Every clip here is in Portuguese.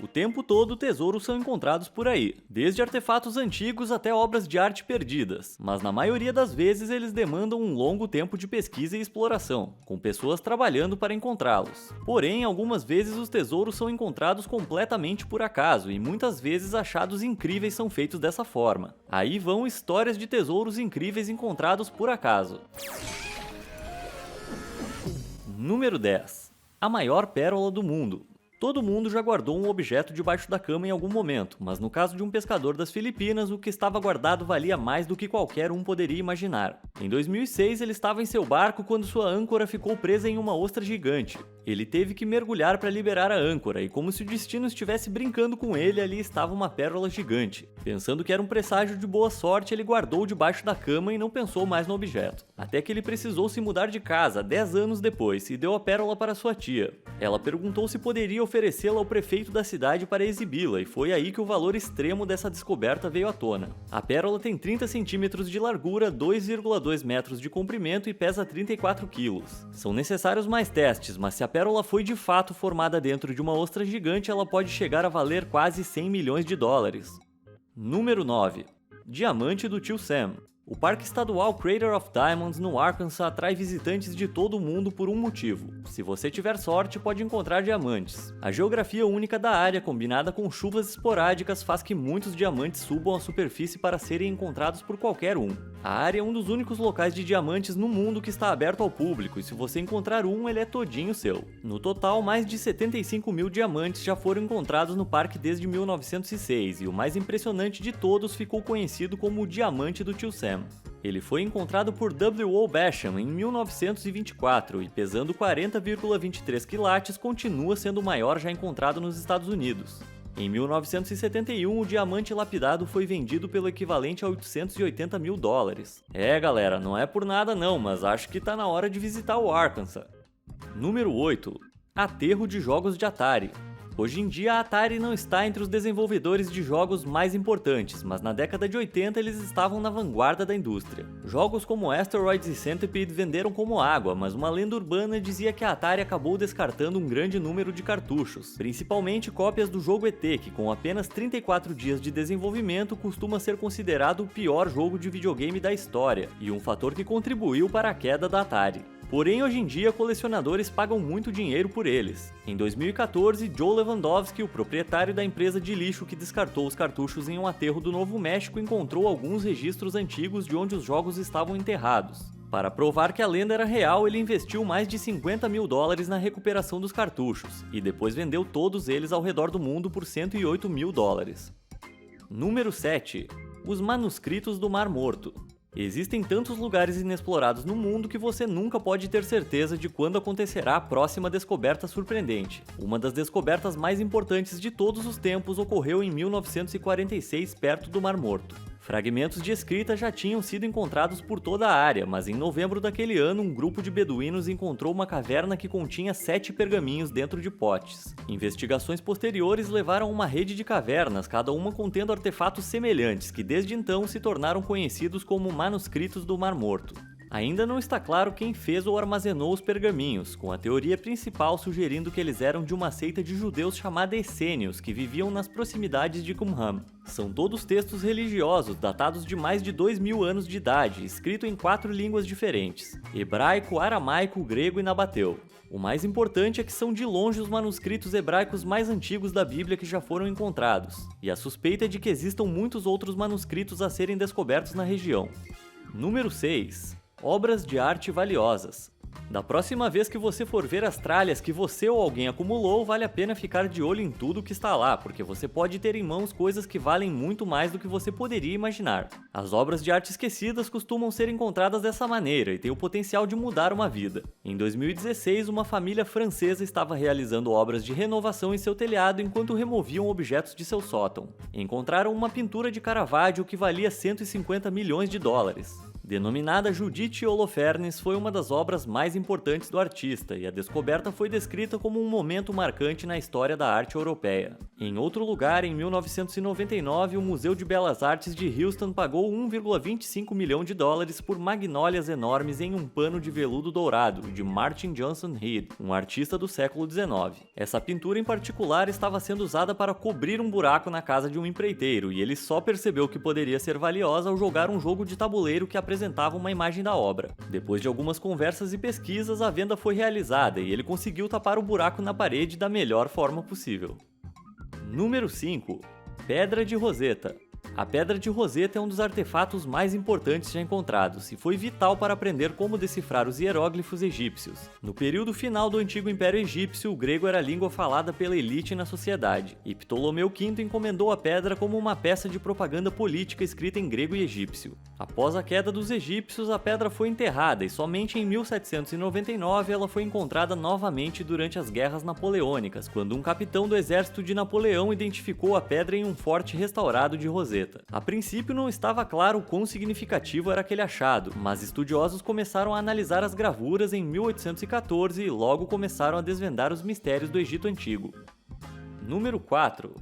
O tempo todo tesouros são encontrados por aí, desde artefatos antigos até obras de arte perdidas, mas na maioria das vezes eles demandam um longo tempo de pesquisa e exploração, com pessoas trabalhando para encontrá-los. Porém, algumas vezes os tesouros são encontrados completamente por acaso e muitas vezes achados incríveis são feitos dessa forma. Aí vão histórias de tesouros incríveis encontrados por acaso. Número 10. A maior pérola do mundo. Todo mundo já guardou um objeto debaixo da cama em algum momento, mas no caso de um pescador das Filipinas, o que estava guardado valia mais do que qualquer um poderia imaginar. Em 2006, ele estava em seu barco quando sua âncora ficou presa em uma ostra gigante. Ele teve que mergulhar para liberar a âncora, e como se o destino estivesse brincando com ele, ali estava uma pérola gigante. Pensando que era um presságio de boa sorte, ele guardou debaixo da cama e não pensou mais no objeto. Até que ele precisou se mudar de casa 10 anos depois e deu a pérola para sua tia. Ela perguntou se poderia oferecê-la ao prefeito da cidade para exibi-la, e foi aí que o valor extremo dessa descoberta veio à tona. A pérola tem 30 centímetros de largura, 2,2 metros de comprimento e pesa 34 quilos. São necessários mais testes, mas se a pérola foi de fato formada dentro de uma ostra gigante, ela pode chegar a valer quase 100 milhões de dólares. Número 9. Diamante do Tio Sam. O Parque Estadual Crater of Diamonds no Arkansas atrai visitantes de todo o mundo por um motivo. Se você tiver sorte, pode encontrar diamantes. A geografia única da área, combinada com chuvas esporádicas, faz que muitos diamantes subam à superfície para serem encontrados por qualquer um. A área é um dos únicos locais de diamantes no mundo que está aberto ao público, e se você encontrar um, ele é todinho seu. No total, mais de 75 mil diamantes já foram encontrados no parque desde 1906, e o mais impressionante de todos ficou conhecido como o Diamante do Tio Sam. Ele foi encontrado por W.O. Basham em 1924 e, pesando 40,23 quilates, continua sendo o maior já encontrado nos Estados Unidos. Em 1971, o diamante lapidado foi vendido pelo equivalente a 880 mil dólares. É, galera, não é por nada não, mas acho que tá na hora de visitar o Arkansas. Número 8. Aterro de jogos de Atari. Hoje em dia, a Atari não está entre os desenvolvedores de jogos mais importantes, mas na década de 80 eles estavam na vanguarda da indústria. Jogos como Asteroids e Centipede venderam como água, mas uma lenda urbana dizia que a Atari acabou descartando um grande número de cartuchos, principalmente cópias do jogo ET, que com apenas 34 dias de desenvolvimento costuma ser considerado o pior jogo de videogame da história, e um fator que contribuiu para a queda da Atari. Porém, hoje em dia, colecionadores pagam muito dinheiro por eles. Em 2014, Joe Lewandowski, o proprietário da empresa de lixo que descartou os cartuchos em um aterro do Novo México, encontrou alguns registros antigos de onde os jogos estavam enterrados. Para provar que a lenda era real, ele investiu mais de 50 mil dólares na recuperação dos cartuchos, e depois vendeu todos eles ao redor do mundo por 108 mil dólares. Número 7. Os manuscritos do Mar Morto. Existem tantos lugares inexplorados no mundo que você nunca pode ter certeza de quando acontecerá a próxima descoberta surpreendente. Uma das descobertas mais importantes de todos os tempos ocorreu em 1946 perto do Mar Morto. Fragmentos de escrita já tinham sido encontrados por toda a área, mas em novembro daquele ano um grupo de beduínos encontrou uma caverna que continha 7 pergaminhos dentro de potes. Investigações posteriores levaram a uma rede de cavernas, cada uma contendo artefatos semelhantes, que desde então se tornaram conhecidos como manuscritos do Mar Morto. Ainda não está claro quem fez ou armazenou os pergaminhos, com a teoria principal sugerindo que eles eram de uma seita de judeus chamada Essênios, que viviam nas proximidades de Qumran. São todos textos religiosos, datados de mais de 2000 anos de idade, escrito em 4 línguas diferentes: hebraico, aramaico, grego e nabateu. O mais importante é que são de longe os manuscritos hebraicos mais antigos da Bíblia que já foram encontrados, e a suspeita é de que existam muitos outros manuscritos a serem descobertos na região. Número 6. Obras de arte valiosas. Da próxima vez que você for ver as tralhas que você ou alguém acumulou, vale a pena ficar de olho em tudo que está lá, porque você pode ter em mãos coisas que valem muito mais do que você poderia imaginar. As obras de arte esquecidas costumam ser encontradas dessa maneira e têm o potencial de mudar uma vida. Em 2016, uma família francesa estava realizando obras de renovação em seu telhado enquanto removiam objetos de seu sótão. Encontraram uma pintura de Caravaggio que valia 150 milhões de dólares. Denominada Judite Holofernes, foi uma das obras mais importantes do artista, e a descoberta foi descrita como um momento marcante na história da arte europeia. Em outro lugar, em 1999, o Museu de Belas Artes de Houston pagou 1,25 milhão de dólares por magnólias enormes em um pano de veludo dourado, de Martin Johnson Head, um artista do século XIX. Essa pintura em particular estava sendo usada para cobrir um buraco na casa de um empreiteiro, e ele só percebeu que poderia ser valiosa ao jogar um jogo de tabuleiro que apresentava uma imagem da obra. Depois de algumas conversas e pesquisas, a venda foi realizada e ele conseguiu tapar o buraco na parede da melhor forma possível. Número 5. Pedra de Roseta. A Pedra de Roseta é um dos artefatos mais importantes já encontrados e foi vital para aprender como decifrar os hieróglifos egípcios. No período final do Antigo Império Egípcio, o grego era a língua falada pela elite na sociedade, e Ptolomeu V encomendou a pedra como uma peça de propaganda política escrita em grego e egípcio. Após a queda dos egípcios, a pedra foi enterrada e somente em 1799 ela foi encontrada novamente durante as Guerras Napoleônicas, quando um capitão do exército de Napoleão identificou a pedra em um forte restaurado de Roseta. A princípio não estava claro o quão significativo era aquele achado, mas estudiosos começaram a analisar as gravuras em 1814 e logo começaram a desvendar os mistérios do Egito Antigo. Número 4.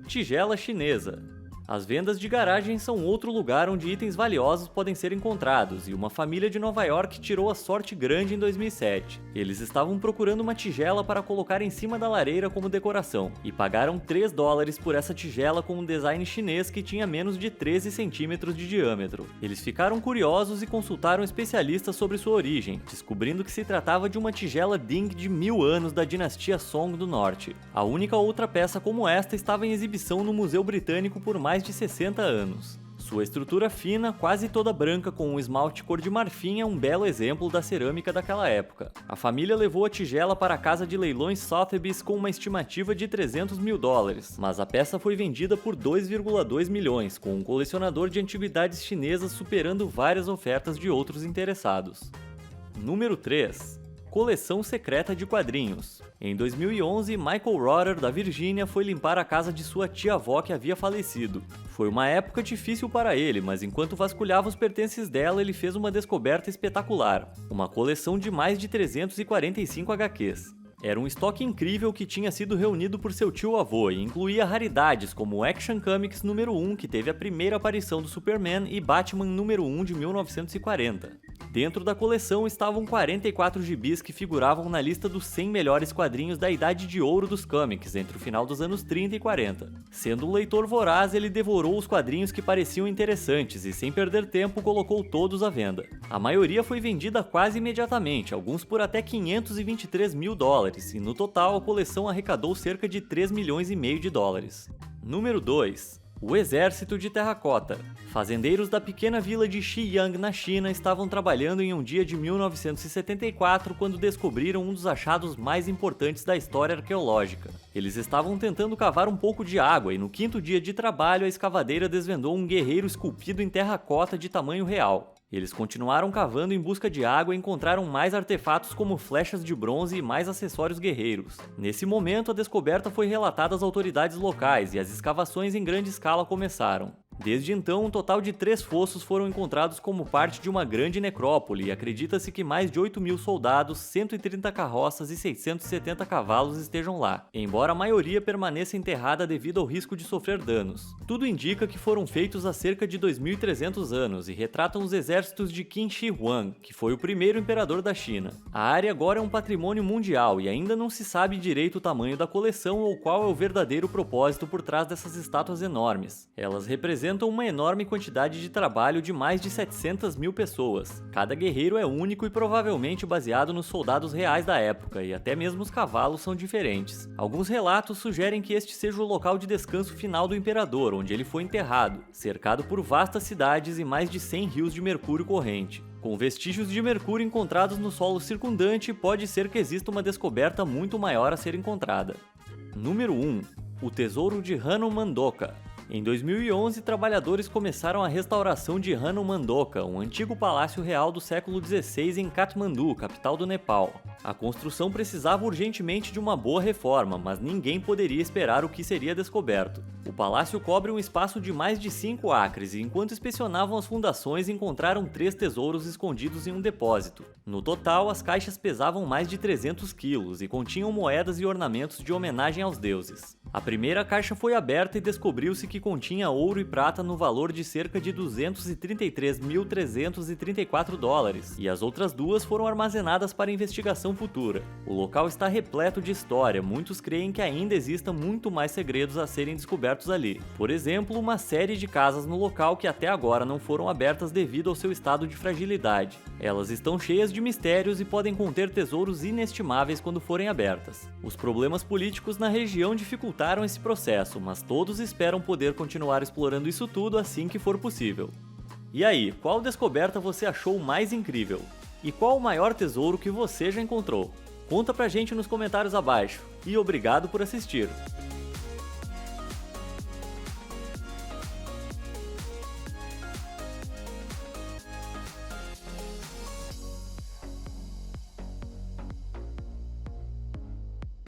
Tigela chinesa. As vendas de garagem são outro lugar onde itens valiosos podem ser encontrados, e uma família de Nova York tirou a sorte grande em 2007. Eles estavam procurando uma tigela para colocar em cima da lareira como decoração, e pagaram 3 dólares por essa tigela com um design chinês que tinha menos de 13 centímetros de diâmetro. Eles ficaram curiosos e consultaram especialistas sobre sua origem, descobrindo que se tratava de uma tigela Ding de 1000 anos da dinastia Song do Norte. A única outra peça como esta estava em exibição no Museu Britânico por mais de 60 anos. Sua estrutura fina, quase toda branca com um esmalte cor de marfim, é um belo exemplo da cerâmica daquela época. A família levou a tigela para a casa de leilões Sotheby's com uma estimativa de 300 mil dólares, mas a peça foi vendida por 2,2 milhões, com um colecionador de antiguidades chinesas superando várias ofertas de outros interessados. Número 3. Coleção secreta de quadrinhos. Em 2011, Michael Rotter, da Virgínia, foi limpar a casa de sua tia-avó que havia falecido. Foi uma época difícil para ele, mas enquanto vasculhava os pertences dela, ele fez uma descoberta espetacular: uma coleção de mais de 345 HQs. Era um estoque incrível que tinha sido reunido por seu tio-avô e incluía raridades como o Action Comics número 1, que teve a primeira aparição do Superman, e Batman número 1 de 1940. Dentro da coleção estavam 44 gibis que figuravam na lista dos 100 melhores quadrinhos da idade de ouro dos comics, entre o final dos anos 30 e 40. Sendo um leitor voraz, ele devorou os quadrinhos que pareciam interessantes e, sem perder tempo, colocou todos à venda. A maioria foi vendida quase imediatamente, alguns por até 523 mil dólares, e no total a coleção arrecadou cerca de 3 milhões e meio de dólares. Número 2. O Exército de Terracota. Fazendeiros da pequena vila de Xiyang, na China, estavam trabalhando em um dia de 1974 quando descobriram um dos achados mais importantes da história arqueológica. Eles estavam tentando cavar um pouco de água e no 5º dia de trabalho a escavadeira desvendou um guerreiro esculpido em terracota de tamanho real. Eles continuaram cavando em busca de água e encontraram mais artefatos como flechas de bronze e mais acessórios guerreiros. Nesse momento, a descoberta foi relatada às autoridades locais e as escavações em grande escala começaram. Desde então, um total de 3 fossos foram encontrados como parte de uma grande necrópole e acredita-se que mais de 8.000 soldados, 130 carroças e 670 cavalos estejam lá, embora a maioria permaneça enterrada devido ao risco de sofrer danos. Tudo indica que foram feitos há cerca de 2.300 anos e retratam os exércitos de Qin Shi Huang, que foi o primeiro imperador da China. A área agora é um patrimônio mundial e ainda não se sabe direito o tamanho da coleção ou qual é o verdadeiro propósito por trás dessas estátuas enormes. Elas representam uma enorme quantidade de trabalho de mais de 700 mil pessoas. Cada guerreiro é único e provavelmente baseado nos soldados reais da época, e até mesmo os cavalos são diferentes. Alguns relatos sugerem que este seja o local de descanso final do imperador, onde ele foi enterrado, cercado por vastas cidades e mais de 100 rios de mercúrio corrente. Com vestígios de mercúrio encontrados no solo circundante, pode ser que exista uma descoberta muito maior a ser encontrada. Número 1. O Tesouro de Hanuman Doka. Em 2011, trabalhadores começaram a restauração de Hanumandoka, um antigo palácio real do século XVI em Katmandu, capital do Nepal. A construção precisava urgentemente de uma boa reforma, mas ninguém poderia esperar o que seria descoberto. O palácio cobre um espaço de mais de 5 acres e, enquanto inspecionavam as fundações, encontraram 3 tesouros escondidos em um depósito. No total, as caixas pesavam mais de 300 quilos e continham moedas e ornamentos de homenagem aos deuses. A primeira caixa foi aberta e descobriu-se que continha ouro e prata no valor de cerca de 233.334 dólares, e as outras 2 foram armazenadas para investigação futura. O local está repleto de história, muitos creem que ainda existam muito mais segredos a serem descobertos ali. Por exemplo, uma série de casas no local que até agora não foram abertas devido ao seu estado de fragilidade. Elas estão cheias de mistérios e podem conter tesouros inestimáveis quando forem abertas. Os problemas políticos na região dificultaram esse processo, mas todos esperam poder continuar explorando isso tudo assim que for possível. E aí, qual descoberta você achou mais incrível? E qual o maior tesouro que você já encontrou? Conta pra gente nos comentários abaixo. E obrigado por assistir!